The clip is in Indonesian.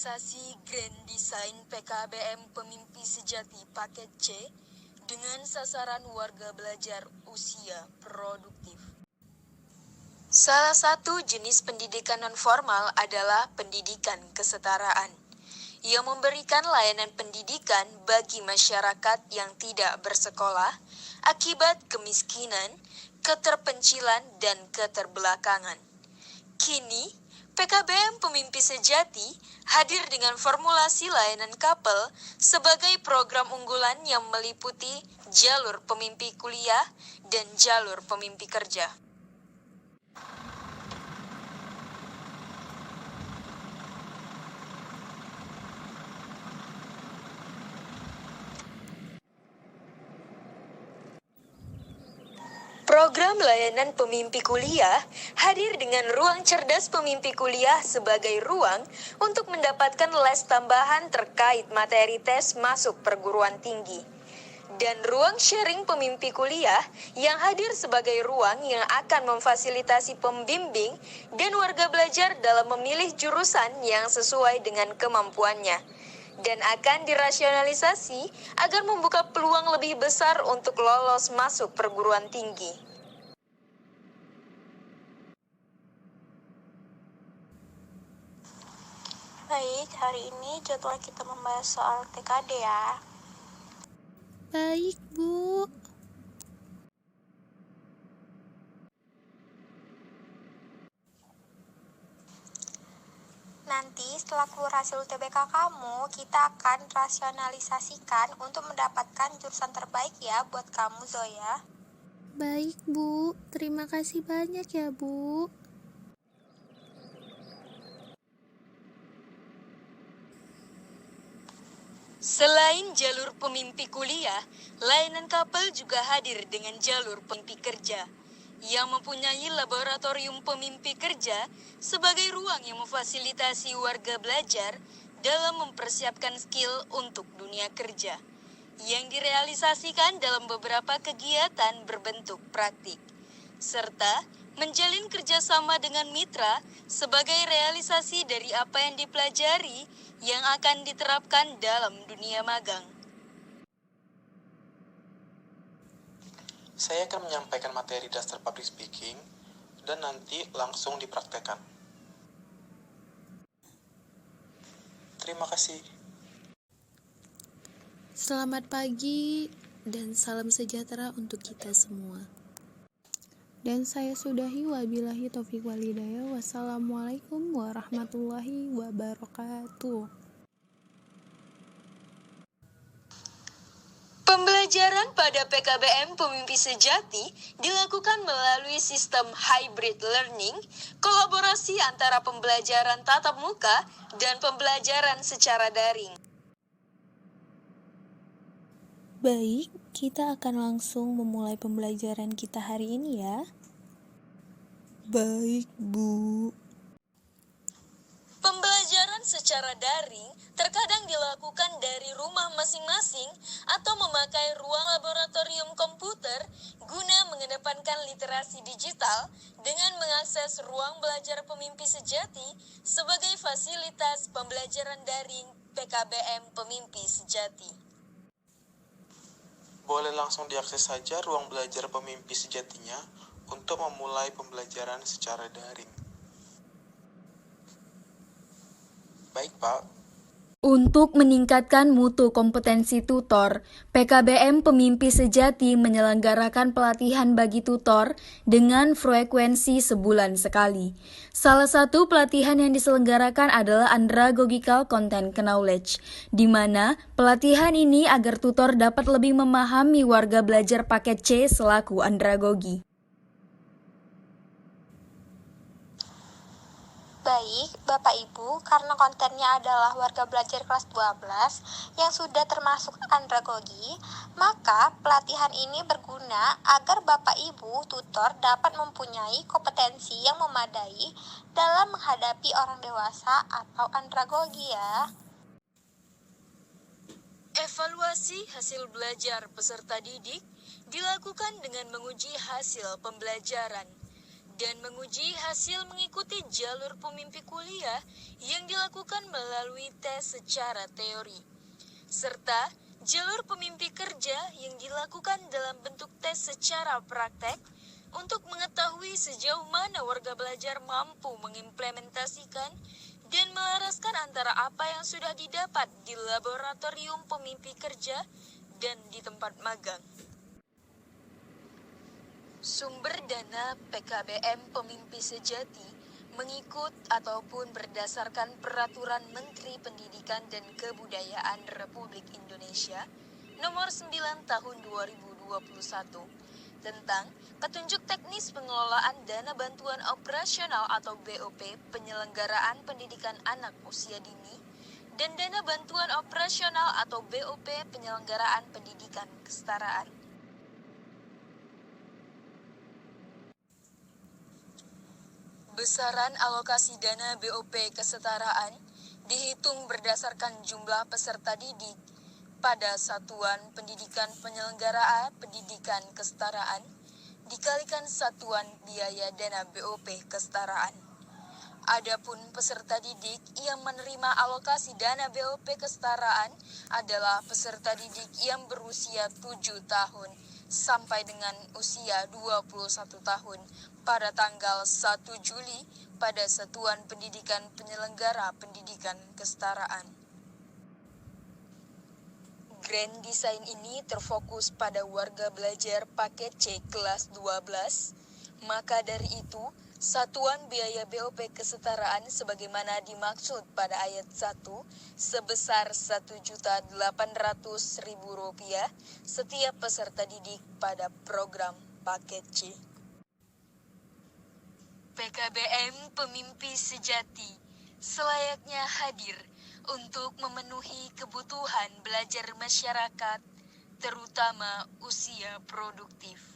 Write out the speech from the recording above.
Realisasi Grand Design PKBM Pemimpi Sejati Paket C dengan sasaran warga belajar usia produktif. Salah satu jenis pendidikan non-formal adalah pendidikan kesetaraan, yang memberikan layanan pendidikan bagi masyarakat yang tidak bersekolah akibat kemiskinan, keterpencilan, dan keterbelakangan. Kini, PKBM Pemimpi Sejati hadir dengan formulasi layanan Kapel sebagai program unggulan yang meliputi jalur pemimpi kuliah dan jalur pemimpi kerja. Program layanan pemimpi kuliah hadir dengan ruang cerdas pemimpi kuliah sebagai ruang untuk mendapatkan les tambahan terkait materi tes masuk perguruan tinggi. Dan ruang sharing pemimpi kuliah yang hadir sebagai ruang yang akan memfasilitasi pembimbing dan warga belajar dalam memilih jurusan yang sesuai dengan kemampuannya. Dan akan dirasionalisasi agar membuka peluang lebih besar untuk lolos masuk perguruan tinggi. Baik, hari ini jadwal kita membahas soal TKD ya. Baik, Bu. Nanti setelah keluar hasil UTBK kamu, kita akan rasionalisasikan untuk mendapatkan jurusan terbaik ya buat kamu, Zoya. Baik, Bu. Terima kasih banyak ya, Bu. Selain jalur pemimpi kuliah, layanan Kapel juga hadir dengan jalur pemimpi kerja, yang mempunyai laboratorium pemimpi kerja sebagai ruang yang memfasilitasi warga belajar dalam mempersiapkan skill untuk dunia kerja, yang direalisasikan dalam beberapa kegiatan berbentuk praktik, serta menjalin kerjasama dengan mitra sebagai realisasi dari apa yang dipelajari yang akan diterapkan dalam dunia magang. Saya akan menyampaikan materi dasar public speaking dan nanti langsung dipraktekkan. Terima kasih. Selamat pagi dan salam sejahtera untuk kita semua. Dan saya sudahi, wabillahi taufiq walhidayah. Wassalamualaikum warahmatullahi wabarakatuh. Pembelajaran pada PKBM Pemimpi Sejati dilakukan melalui sistem hybrid learning, kolaborasi antara pembelajaran tatap muka dan pembelajaran secara daring. Baik, kita akan langsung memulai pembelajaran kita hari ini ya. Baik, Bu. Pembelajaran secara daring terkadang dilakukan dari rumah masing-masing atau memakai ruang laboratorium komputer guna mengedepankan literasi digital dengan mengakses ruang belajar pemimpi sejati sebagai fasilitas pembelajaran daring PKBM Pemimpi Sejati. Boleh langsung diakses saja ruang belajar pemimpi sejatinya untuk memulai pembelajaran secara daring. Baik, Pak. Untuk meningkatkan mutu kompetensi tutor, PKBM Pemimpi Sejati menyelenggarakan pelatihan bagi tutor dengan frekuensi sebulan sekali. Salah satu pelatihan yang diselenggarakan adalah Andragogical Content Knowledge, di mana pelatihan ini agar tutor dapat lebih memahami warga belajar paket C selaku andragogi. Baik, Bapak Ibu, karena kontennya adalah warga belajar kelas 12 yang sudah termasuk andragogi, maka pelatihan ini berguna agar Bapak Ibu tutor dapat mempunyai kompetensi yang memadai dalam menghadapi orang dewasa atau andragogi ya. Evaluasi hasil belajar peserta didik dilakukan dengan menguji hasil pembelajaran dan menguji hasil mengikuti jalur pemimpi kuliah yang dilakukan melalui tes secara teori, serta jalur pemimpi kerja yang dilakukan dalam bentuk tes secara praktek untuk mengetahui sejauh mana warga belajar mampu mengimplementasikan dan melaraskan antara apa yang sudah didapat di laboratorium pemimpi kerja dan di tempat magang. Sumber dana PKBM Pemimpi Sejati mengikut ataupun berdasarkan Peraturan Menteri Pendidikan dan Kebudayaan Republik Indonesia Nomor 9 Tahun 2021 tentang Petunjuk Teknis Pengelolaan Dana Bantuan Operasional atau BOP Penyelenggaraan Pendidikan Anak Usia Dini dan Dana Bantuan Operasional atau BOP Penyelenggaraan Pendidikan Kesetaraan. Besaran alokasi dana BOP kesetaraan dihitung berdasarkan jumlah peserta didik pada satuan pendidikan penyelenggaraan pendidikan kesetaraan dikalikan satuan biaya dana BOP kesetaraan. Adapun peserta didik yang menerima alokasi dana BOP kesetaraan adalah peserta didik yang berusia 7 tahun sampai dengan usia 21 tahun pada tanggal 1 Juli pada Satuan Pendidikan Penyelenggara Pendidikan Kesetaraan. Grand Design ini terfokus pada warga belajar paket C kelas 12, maka dari itu, satuan biaya BOP kesetaraan sebagaimana dimaksud pada ayat 1 sebesar Rp1.800.000 setiap peserta didik pada program paket C. PKBM Pemimpi Sejati selayaknya hadir untuk memenuhi kebutuhan belajar masyarakat, terutama usia produktif.